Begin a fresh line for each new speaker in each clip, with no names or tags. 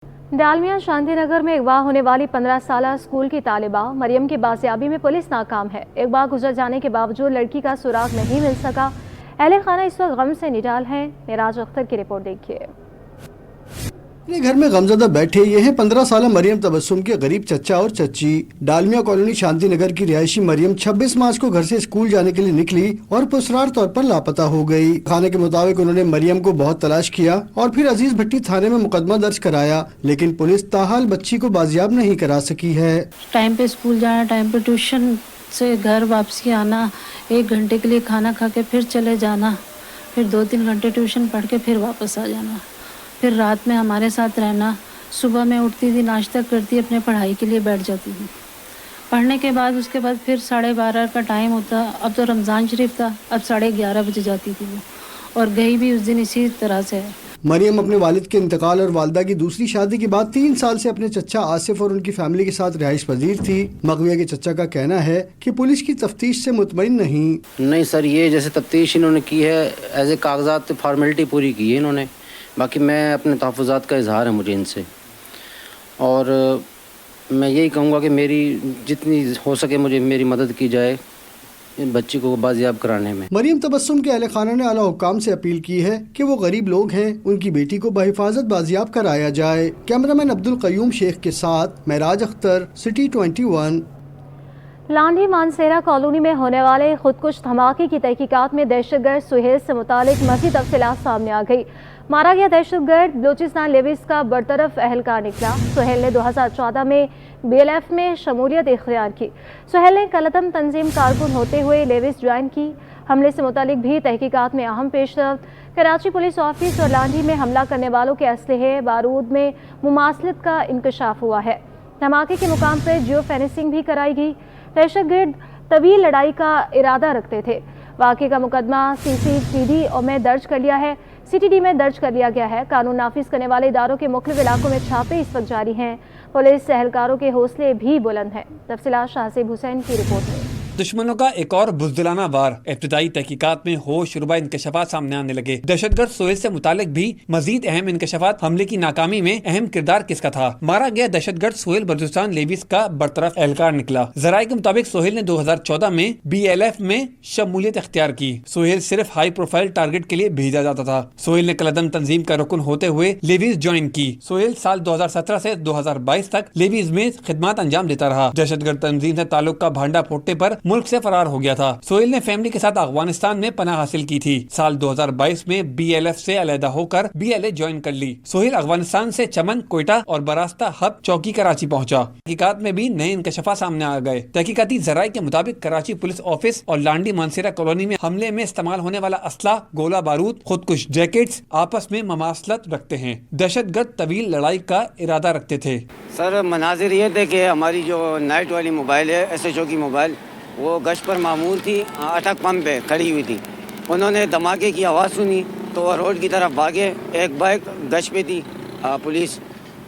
डालमिया शांति नगर में अगवा होने वाली 15 साल स्कूल की तालिबा मरियम की बाजियाबी में पुलिस नाकाम है। एक बार गुजर जाने के बावजूद लड़की का सुराग नहीं मिल सका। अहले खाना इस वक्त गम से निडाल हैं। मेराज अख्तर की रिपोर्ट देखिए।
अपने घर में गमजदा बैठे ये हैं 15 साल मरियम तबस्सुम के गरीब चचा और चची। डालमिया कॉलोनी शांति नगर की रिहायशी मरियम 26 मार्च को घर से स्कूल जाने के लिए निकली और पुरस्रार तौर पर लापता हो गई। खाने के मुताबिक उन्होंने मरियम को बहुत तलाश किया और फिर अजीज भट्टी थाने में मुकदमा दर्ज कराया, लेकिन पुलिस ताहाल बच्ची को बाजियाब नहीं करा सकी है।
टाइम पे स्कूल जाना, टाइम पे ट्यूशन से घर वापसी आना, 1 घंटे के लिए खाना खा के फिर चले जाना, फिर 2-3 घंटे ट्यूशन पढ़ के फिर वापस आ जाना, फिर रात में हमारे साथ रहना। सुबह में उठती थी, नाश्ता करती, अपने पढ़ाई के लिए बैठ जाती थी। पढ़ने के बाद उसके बाद फिर 12:30 का टाइम होता। अब तो रमज़ान शरीफ था, अब 11:30 बजे जाती थी वो, और गई भी उस दिन इसी तरह से है।
मरियम अपने वालिद के इंतकाल और वालदा की दूसरी शादी के बाद 3 साल से अपने चचा आसिफ और उनकी फैमिली के साथ रिहाइश पजीर थी। मगविया के चचा का कहना है कि पुलिस की तफ्तीश से मुतमईन नहीं
सर, ये जैसे तफ्तीश इन्होंने की है, एज ए कागजात फॉर्मेलिटी पूरी की है इन्होंने। बाकी मैं अपने तहफ़्फ़ुज़ात का इजहार है मुझे इनसे, और मैं यही कहूँगा कि मेरी जितनी हो सके मुझे मेरी मदद की जाए इन बच्ची को बाजियाब कराने में।
मरियम तबस्सुम के अहले खाना ने आला हुक्काम से अपील की है कि वो गरीब लोग हैं, उनकी बेटी को बहिफाजत बाजियाब कराया जाए। कैमरामैन अब्दुल कयूम शेख के साथ मेराज अख्तर, सिटी 21।
लांडी मानसेरा कॉलोनी में होने वाले खुदकुश धमाके की तहकीकात में दहशतगर्द सुहेल से मुतालिक मज़ीद तफसीलात सामने आ गई। मारा गया दहशतगर्द बलूचिस्तान लेविस का बरतरफ अहलकार निकला। सुहेल ने 2014 में BLF में शमूलियत इख्तियार की। सुहेल ने कलतम तंजीम कारकुन होते हुए लेविस ज्वाइन की। हमले से मुतालिक भी तहकीकात में अहम पेशरफ्त। कराची पुलिस ऑफिस और लांडी में हमला करने वालों के असलहे बारूद में मुमासलत का इंकशाफ हुआ है। धमाके के मुकाम पर जियो फेंसिंग भी कराई गई। दहशतगर्द तवील लड़ाई का इरादा रखते थे। वाक़े का मुकदमा CCTD में दर्ज कर लिया है। CTD में दर्ज कर लिया गया है। कानून नाफिज करने वाले इदारों के मुख्तलिफ इलाकों में छापे इस वक्त जारी हैं। पुलिस एहलकारों के हौसले भी बुलंद हैं। तफसीलात शाहसेब हुसैन की रिपोर्ट में।
दुश्मनों का एक और बुज़दिलाना वार। इब्तिदाई तहकीकात में होशरुबा इंकशाफात सामने आने लगे। दहशतगर्द सुहेल से मुतालिक भी मजीद अहम इंकशाफात। हमले की नाकामी में अहम किरदार किसका था? मारा गया दहशतगर्द सुहेल बलूचिस्तान लेविस का बरतरफ एहलकार निकला। जराये के मुताबिक सुहेल ने 2014 में BLF में शमूलियत इख्तियार की। सुहेल सिर्फ हाई प्रोफाइल टारगेट के लिए भेजा जाता था। सुहेल ने कलदम तंजीम का रुकन होते हुए लेविस ज्वाइन की। सुहेल साल 2017 से 2022 तक लेविस में खिदमत अंजाम देता रहा। दहशतगर्द तंजीम से ताल्लुक का भांडा फोड़ने पर मुल्क से फरार हो गया था। सुहेल ने फैमिली के साथ अफगानिस्तान में पनाह हासिल की थी। साल 2022 में BLF से अलहदा होकर BLA ज्वाइन कर ली। सुहेल अफगानिस्तान से चमन, कोयटा और बरास्ता हब चौकी कराची पहुंचा। तहकीकात में भी नए इंकशाफात सामने आ गए। तहकीकाती जराये के मुताबिक कराची पुलिस ऑफिस और लांडी मानसेरा कॉलोनी में हमले में इस्तेमाल होने वाला असला, गोला बारूद, खुदकुश जैकेट्स आपस में ममासलत रखते हैं। दहशतगर्द तवील लड़ाई का इरादा रखते थे।
सर, मनाजिर ये थे कि हमारी जो नाइट वाली मोबाइल है, SHO की मोबाइल, वो गश्त पर मामूर थी, अटक पंप पे खड़ी हुई थी। उन्होंने धमाके की आवाज़ सुनी तो वो रोड की तरफ भागे। एक बाइक गश्त पे थी पुलिस,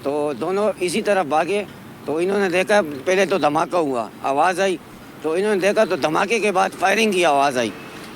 तो दोनों इसी तरफ भागे। तो इन्होंने देखा, पहले तो धमाका हुआ, आवाज़ आई, तो इन्होंने देखा तो धमाके के बाद फायरिंग की आवाज़ आई।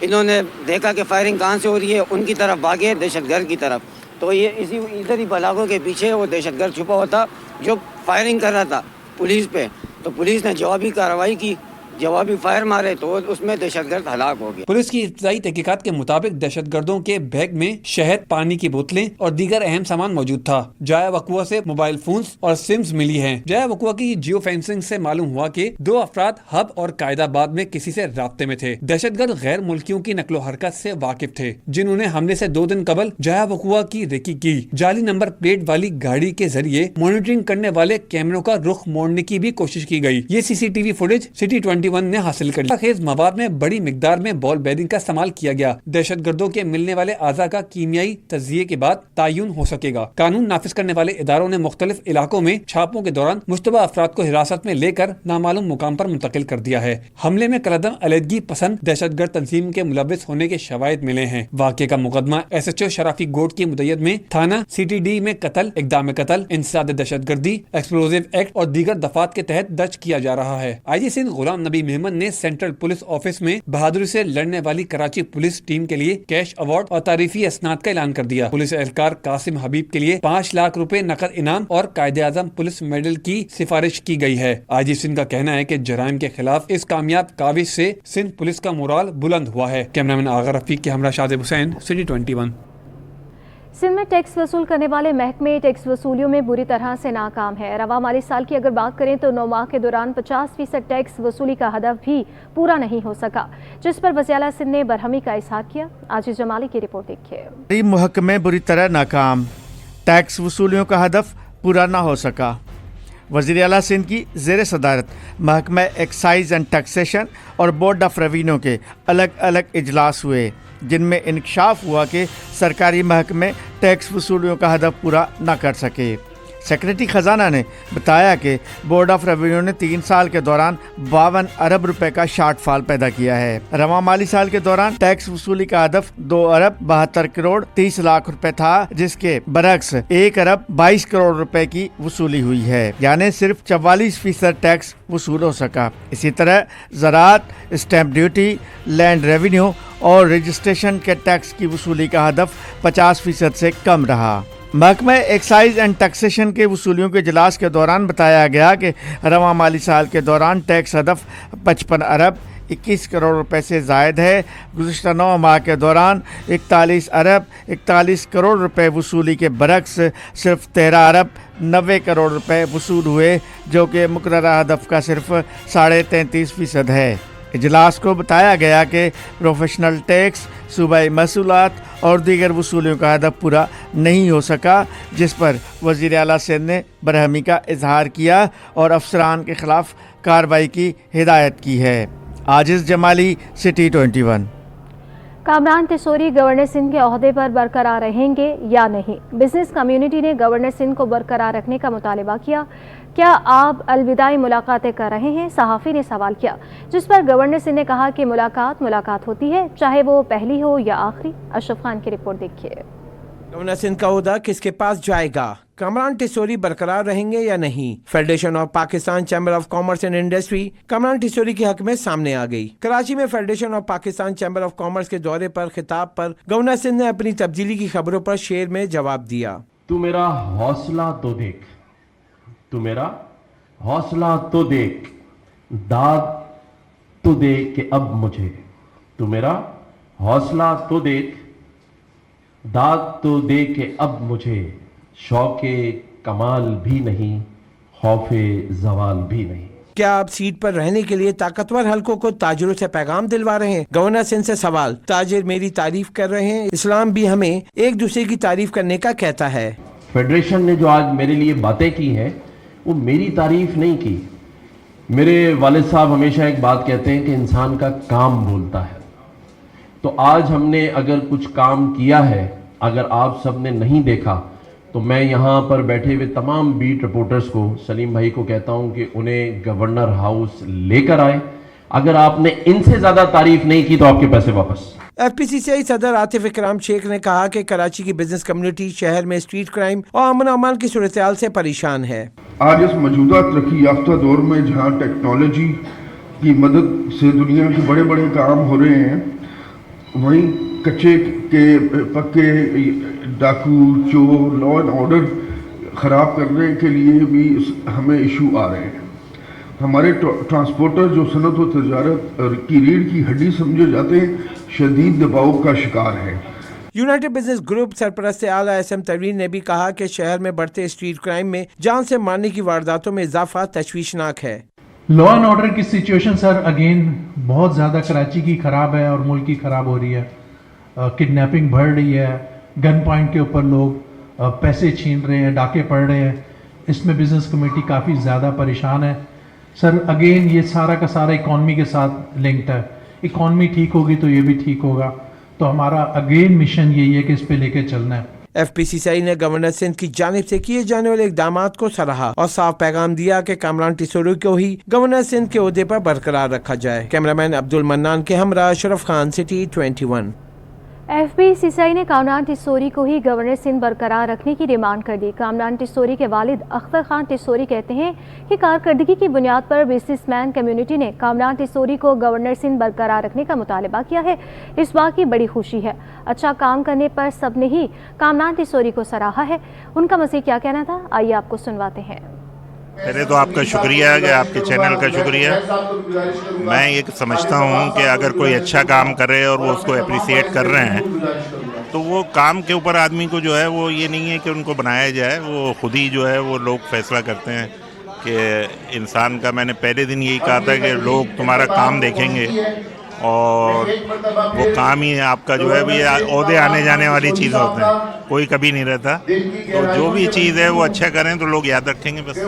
इन्होंने देखा कि फायरिंग कहाँ से हो रही है, उनकी तरफ भागे, दहशतगर्द की तरफ। तो ये इधर ही बलागों के पीछे वो दहशतगर्द छुपा हुआ था जो फायरिंग कर रहा था पुलिस पे। तो पुलिस ने जवाबी कार्रवाई की, जवाबी फायर मारे तो उसमें दहशतगर्द हलाक हो गए।
पुलिस की इब्तिदाई तहकीकात के मुताबिक दहशतगर्दों के बैग में शहद, पानी की बोतलें और दीगर अहम सामान मौजूद था। जाया वकुआ से मोबाइल फोन्स और सिम्स मिली हैं। जाया वकुआ की जियो फेंसिंग से मालूम हुआ कि 2 अफराद हब और कायदाबाद में किसी से राब्ते में थे। दहशतगर्द गैर मुल्कियों की नकलो हरकत से वाकिफ थे, जिन्होंने हमले से 2 दिन कबल जाया वकुआ की रेकी की। जाली नंबर प्लेट वाली गाड़ी के जरिए मॉनिटरिंग करने वाले कैमरों का रुख मोड़ने की भी कोशिश की गई। ये CCTV फुटेज सिटी 21 ने हासिल कर लिया। खेज मवाद में बड़ी मिकदार में बॉल बेरिंग का इस्तेमाल किया गया। दहशतगर्दों के मिलने वाले आज़ा का कीमियाई तजिये के बाद तायुन हो सकेगा। कानून नाफिज करने वाले इदारों ने मुख्तलिफ इलाकों में छापों के दौरान मुश्तबा अफराद को हिरासत में लेकर नामालूम मुकाम पर मुंतकिल कर दिया है। हमले में कलदम अलहदगी पसंद दहशतगर्द तंजीम के मुलविस होने के शवाहिद मिले हैं। वाक़े का मुकदमा SHO शराफी गोट की मुद्दत में थाना CTD में कत्ल, इक़दाम कत्ल, इंसदाद दहशतगर्दी, एक्सप्लोजिव एक्ट और दीगर दफात के तहत दर्ज किया जा रहा है। IG सिंध गुलाम नबी नबी मेमन ने सेंट्रल पुलिस ऑफिस में बहादुरी से लड़ने वाली कराची पुलिस टीम के लिए कैश अवार्ड और तारीफी असनाद का ऐलान कर दिया। पुलिस एहलकार कासिम हबीब के लिए 5 लाख रुपए नकद इनाम और कायदे-आज़म पुलिस मेडल की सिफारिश की गई है। आईजी सिंध का कहना है कि जराइम के खिलाफ इस कामयाब काविश से सिंध पुलिस का मोराल बुलंद हुआ है। कैमरामैन आगा रफीक के हमरा शादिब हुसैन, सिटी 21।
सिंध में टैक्स वसूल करने वाले महकमे टैक्स वसूलियों में बुरी तरह से नाकाम है। रवा माली साल की अगर बात करें तो 9 माह के दौरान 50% टैक्स वसूली का हदफ भी पूरा नहीं हो सका, जिस पर वज़ीर-ए-आला सिंध ने बरहमी का इजहार किया। आजिज जमाली की रिपोर्ट देखिए।
महकमे बुरी तरह नाकाम, टैक्स वसूलियों का हदफ पूरा ना हो सका। वज़ीर-ए-आला सिंध की ज़ेर सदारत महकमा एक्साइज एंड टैक्सेशन और बोर्ड ऑफ रेवेन्यू के अलग अलग इजलास हुए, जिनमें इंकशाफ हुआ कि सरकारी महकमे टैक्स वसूलियों का हदफ पूरा ना कर सके। सेक्रेटरी ख़जाना ने बताया कि बोर्ड ऑफ रेवेन्यू ने 3 साल के दौरान 52 अरब रुपए का शॉर्टफॉल पैदा किया है। रवा माली साल के दौरान टैक्स वसूली का हदफ 2 अरब 72 करोड़ 30 लाख रुपए था, जिसके बरक्स 1 अरब 22 करोड़ रुपए की वसूली हुई है, यानी सिर्फ 44% टैक्स वसूल हो सका। इसी तरह ज़राअत, स्टैम्प ड्यूटी, लैंड रेवेन्यू और रजिस्ट्रेशन के टैक्स की वसूली का हदफ 50% से कम रहा। महकमा एक्साइज एंड टैक्सेशन के वसूलियों के इजलास के दौरान बताया गया कि रवा माली साल के दौरान टैक्स हदफ 55 अरब 21 करोड़ रुपए से ज़ायद है। गुज़िश्ता 9 माह के दौरान 41 अरब 41 करोड़ रुपए वसूली के बरक्स सिर्फ 13 अरब 90 करोड़ रुपए वसूल हुए, जो कि मुकर्ररा हदफ का सिर्फ 33.5% है। इजलास को बताया गया कि प्रोफेशनल टैक्स, सूबाई महसूलात और दीगर वसूलियों का हदफ पूरा नहीं हो सका, जिस पर वज़ीर-ए-आला सिंध ने बरहमी का इजहार किया और अफसरान के खिलाफ कार्रवाई की हिदायत की है। आजिज़ जमाली, सिटी 21।
कामरान तिसोरी गवर्नर सिंध के ओहदे पर बरकरार रहेंगे या नहीं? बिजनेस कम्युनिटी ने गवर्नर सिंध को बरकरार रखने का मुतालबा किया। क्या आप अलविदाई मुलाकातें कर रहे हैं? सहाफ़ी ने सवाल किया, जिस पर गवर्नर सिंध ने कहा कि मुलाकात होती है, चाहे वो पहली हो या आखिरी। अशरफ खान की रिपोर्ट देखिए।
गवर्नर सिंध का ओहदा किसके पास जाएगा? कामरान टिसोरी बरकरार रहेंगे या नहीं? Federation of Pakistan chamber of commerce and industry Kamran Tessori के हक में सामने आ गई। कराची में federation of Pakistan chamber of commerce के दौरे पर खिताब पर गवर्नर सिंध ने अपनी तब्दीली की खबरों पर शेर में जवाब दिया।
तू मेरा हौसला तो देख, तू मेरा हौसला तो देख, दाद तो दे कि अब मुझे, तू मेरा हौसला तो देख, दाद तो दे के अब मुझे, शौके कमाल भी नहीं, खौफे जवाल भी नहीं।
क्या आप सीट पर रहने के लिए ताकतवर हलकों को ताजिरों से पैगाम दिलवा रहे हैं? गवर्नर सिंध से सवाल। ताजिर मेरी तारीफ कर रहे हैं, इस्लाम भी हमें एक दूसरे की तारीफ करने का कहता है।
फेडरेशन ने जो आज मेरे लिए बातें की हैं, वो मेरी तारीफ नहीं की। मेरे वालिद साहब हमेशा एक बात कहते हैं कि इंसान का काम बोलता है। तो आज हमने अगर कुछ काम किया है, अगर आप सब ने नहीं देखा, तो मैं यहाँ पर बैठे हुए तमाम बीट रिपोर्टर्स को, सलीम भाई को कहता हूँ कि उन्हें गवर्नर हाउस लेकर आए। अगर आपने इनसे ज़्यादा तारीफ नहीं की तो आपके पैसे वापस।
FPCCI सदर आतिफ इकराम शेख ने कहा कि कराची की बिजनेस कम्युनिटी शहर में स्ट्रीट क्राइम और अमन अमान की सूरत-ए-हाल से परेशान है।
आज इस मौजूदा तरक्की याफ्ता दौर में जहाँ टेक्नोलॉजी की मदद से दुनिया के बड़े बड़े काम हो रहे हैं, वहीं कच्चे के पक्के डाकू, चोर, लॉ एंड ऑर्डर ख़राब करने के लिए भी हमें इशू आ रहे हैं। हमारे ट्रांसपोर्टर जो सनत व तजारत की रीढ़ की हड्डी समझे जाते हैं, शदीद दबाव का शिकार है।
यूनाइटेड बिजनेस ग्रुप सरपरस्त आला SM तरीन ने भी कहा कि शहर में बढ़ते स्ट्रीट क्राइम में जान से मारने की वारदातों में इजाफा तशवीशनाक है।
लॉ एंड ऑर्डर की सिचुएशन सर अगेन बहुत ज़्यादा कराची की ख़राब है और मुल्क की ख़राब हो रही है। किडनैपिंग बढ़ रही है, गन पॉइंट के ऊपर लोग पैसे छीन रहे हैं, डाके पड़ रहे हैं। इसमें बिजनेस कमेटी काफ़ी ज़्यादा परेशान है सर। अगेन ये सारा का सारा इकॉनमी के साथ लिंक्ड है। इकॉनमी ठीक होगी तो ये भी ठीक होगा। तो हमारा अगेन मिशन यही है कि इस पे लेके चलना है।
FPCCI ने गवर्नर सिंध की जानिब से किए जाने वाले इकदामात को सराहा और साफ पैगाम दिया कि कामरान टिसोरी को ही गवर्नर सिंध के ओहदे पर बरकरार रखा जाए। कैमरामैन अब्दुल मन्नान के हमरा अशरफ खान, सिटी 21।
FPCCI ने कामरान टिसोरी को ही गवर्नर सिंध बरकरार रखने की डिमांड कर दी। कामरान टिसोरी के वालिद अख्तर खान टिसोरी कहते हैं कि कारकर्दगी की बुनियाद पर बिजनेसमैन कम्युनिटी ने कामरान टिसोरी को गवर्नर सिंध बरकरार रखने का मुतालबा किया है। इस बात की बड़ी खुशी है। अच्छा काम करने पर सबने ही कामरान टिसोरी को सराहा है। उनका मज़ीद क्या कहना था, आइए आपको सुनवाते हैं।
पहले तो आपका शुक्रिया है कि आपके चैनल का शुक्रिया। मैं ये समझता हूँ कि अगर कोई अच्छा काम कर रहे हैं और वो उसको अप्रिसिएट कर रहे हैं तो वो काम के ऊपर आदमी को जो है वो ये नहीं है कि उनको बनाया जाए, वो खुद ही जो है वो लोग फैसला करते हैं कि इंसान का। मैंने पहले दिन यही कहा था कि लोग तुम्हारा काम देखेंगे और वो काम ही आपका जो है भी ओहदे आने जाने वाली चीज़ होते हैं, कोई कभी नहीं रहता। तो जो भी चीज़ है वो अच्छा करें तो लोग याद रखेंगे बस।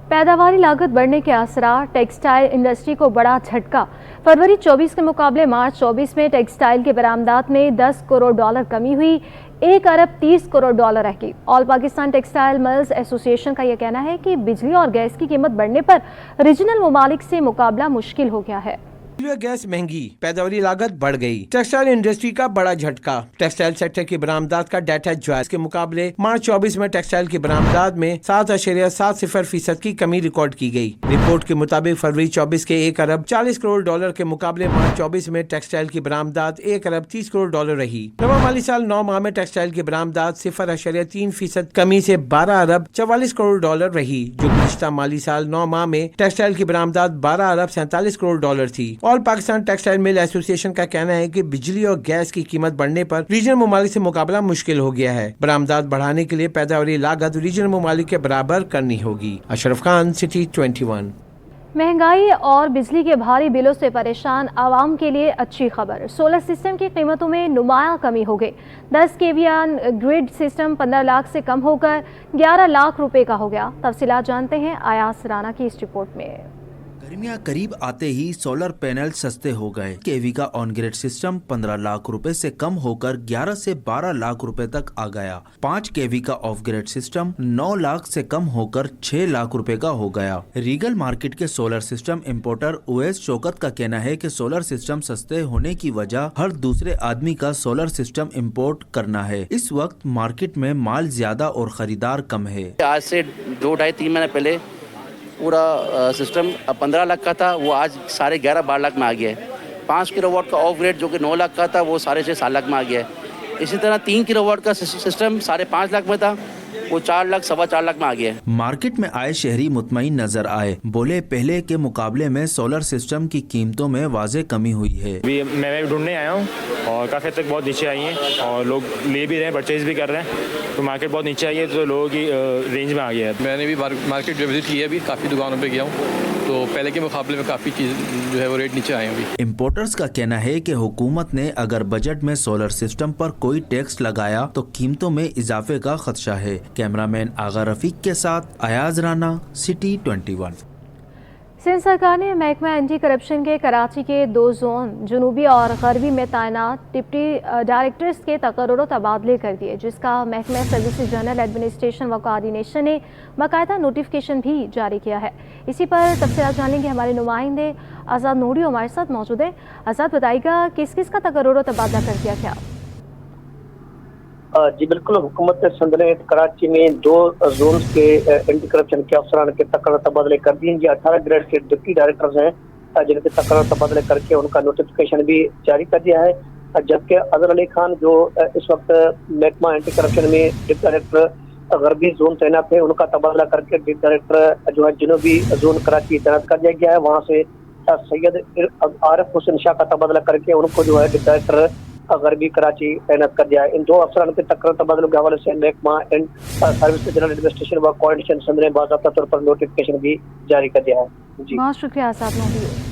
पैदावारी लागत बढ़ने के असरार, टेक्सटाइल इंडस्ट्री को बड़ा झटका। फरवरी 24 के मुकाबले मार्च 24 में टेक्सटाइल के बरामदात में 10 करोड़ डॉलर कमी हुई, 1 अरब 30 करोड़ डॉलर रह गई। All Pakistan textile mills association का यह कहना है कि बिजली और गैस की कीमत बढ़ने पर रीजनल ममालिक से मुकाबला मुश्किल हो गया है।
गैस महंगी, पैदावारी लागत बढ़ गई। टेक्सटाइल इंडस्ट्री का बड़ा झटका। टेक्सटाइल सेक्टर की बरामदात का डाटा जो है, इसके मुकाबले मार्च 24 में टेक्सटाइल की बरामदात में 7.70% की कमी रिकॉर्ड की गई। रिपोर्ट के मुताबिक फरवरी 24 के 1 अरब 40 करोड़ डॉलर के मुकाबले मार्च 24 में टेक्सटाइल की बरामदात 1 अरब 30 करोड़ डॉलर रही। नवा माली साल 9 माह में टेक्सटाइल की बरामदात 0.3% कमी से 12 अरब 44 करोड़ डॉलर रही, जो पिछला माली साल 9 माह में टेक्सटाइल की बरामदात 12 अरब 47 करोड़ डॉलर थी। All Pakistan textile mill association का कहना है कि बिजली और गैस की कीमत बढ़ने पर रीजनल ममालिक से मुकाबला मुश्किल हो गया है। बरामदात बढ़ाने के लिए पैदावारी लागत रीजनल ममालिक के बराबर करनी होगी। अशरफ खान, सिटी 21।
महंगाई और बिजली के भारी बिलों से परेशान आवाम के लिए अच्छी खबर। सोलर सिस्टम की कीमतों में नुमाया कमी हो गई। 10 केवीआन ग्रिड सिस्टम 15 लाख से कम होकर 11 लाख रुपए का हो गया। तफसीलात जानते हैं आयास राना की इस रिपोर्ट में।
गर्मियां करीब आते ही सोलर पैनल सस्ते हो गए। केवी का ऑन ग्रिड सिस्टम 15 लाख रुपए से कम होकर 11 से 12 लाख रुपए तक आ गया। 5 केवी का ऑफ ग्रिड सिस्टम 9 लाख से कम होकर 6 लाख रुपए का हो गया। रीगल मार्केट के solar system importer Uwais Shaukat का कहना है कि सोलर सिस्टम सस्ते होने की वजह हर दूसरे आदमी का सोलर सिस्टम इंपोर्ट करना है। इस वक्त मार्केट में माल ज्यादा और खरीदार कम है।
आज से 2-2.5-3 महीने पहले पूरा सिस्टम 15 लाख का था, वो आज 11.5-12 लाख में आ गया है। 5 किलोवाट का ऑफ ग्रिड जो कि 9 लाख का था, वो 6.5-7 लाख में आ गया है। इसी तरह 3 किलोवाट का सिस्टम 5.5 लाख में था, वो 4 लाख 4.25 लाख में आ गया है।
मार्केट में आए शहरी मुतमईन नजर आए। बोले पहले के मुकाबले में सोलर सिस्टम की कीमतों में वाज़े कमी हुई है।
मैं ढूंढने आया हूँ और काफ़ी हद तक बहुत नीचे आई है और लोग ले भी रहे हैं, परचेज भी कर रहे हैं, तो मार्केट बहुत नीचे आई है, तो लोगों की रेंज में आ गया है।
मैंने भी मार्केट जो विजिट की है, अभी काफ़ी दुकानों पे गया हूँ, तो पहले के मुकाबले में काफ़ी चीज़ जो है वो रेट नीचे आए हैं। अभी
इम्पोर्टर्स का कहना है कि हुकूमत ने अगर बजट में सोलर सिस्टम पर कोई टैक्स लगाया तो कीमतों में इजाफे का खदशा है। कैमरामैन आगा रफीक के साथ अयाज राना, सिटी 21।
सिंध सरकार ने महकमा एंटी करप्शन के कराची के 2 जोन जनूबी और गरबी में तैनात डिप्टी डायरेक्टर्स के तकर्रुर तबादले कर दिए, जिसका महकमा सर्विसेज जनरल एडमिनिस्ट्रेशन व कोऑर्डिनेशन ने बाकायदा नोटिफिकेशन भी जारी किया है। इसी पर तफसीलात जानेंगे हमारे नुमाइंदे आज़ाद नूरी हमारे साथ मौजूद है। आज़ाद, बताइएगा किस किस का तकर्रुर तबादला कर दिया क्या?
जी बिल्कुल, हुकूमत सिंध ने कराची में 2 जोन के एंटी करप्शन के अफसरान के तकर्रुर तबादले कर दिए। ये 18 ग्रेड के डिप्टी डायरेक्टर्स हैं जिनके तकर्रुर तबादले करके उनका नोटिफिकेशन भी जारी कर दिया है। जबकि अजहर अली खान जो इस वक्त महकमा एंटी करप्शन में डिप्टी डायरेक्टर गरबी जोन तैनात है, उनका तबादला करके डिप्टी डायरेक्टर जो है जनूबी जोन कराची तैनात कर दिया गया है। वहाँ से सैयद आरिफ हुसैन शाह का तबादला करके उनको जो है डिप्टी डायरेक्टर गरबी कराची तैनात कर दिया है। इन 2 अफसरान के तकर्रुर तबादलों के हवाले से महकमा एंड सर्विस जनरल एडमिनिस्ट्रेशन व कोऑर्डिनेशन सिंध ने बाज़ाब्ता तौर पर नोटिफिकेशन भी जारी कर दिया है। जी
बहुत शुक्रिया आज़ाद नूरी।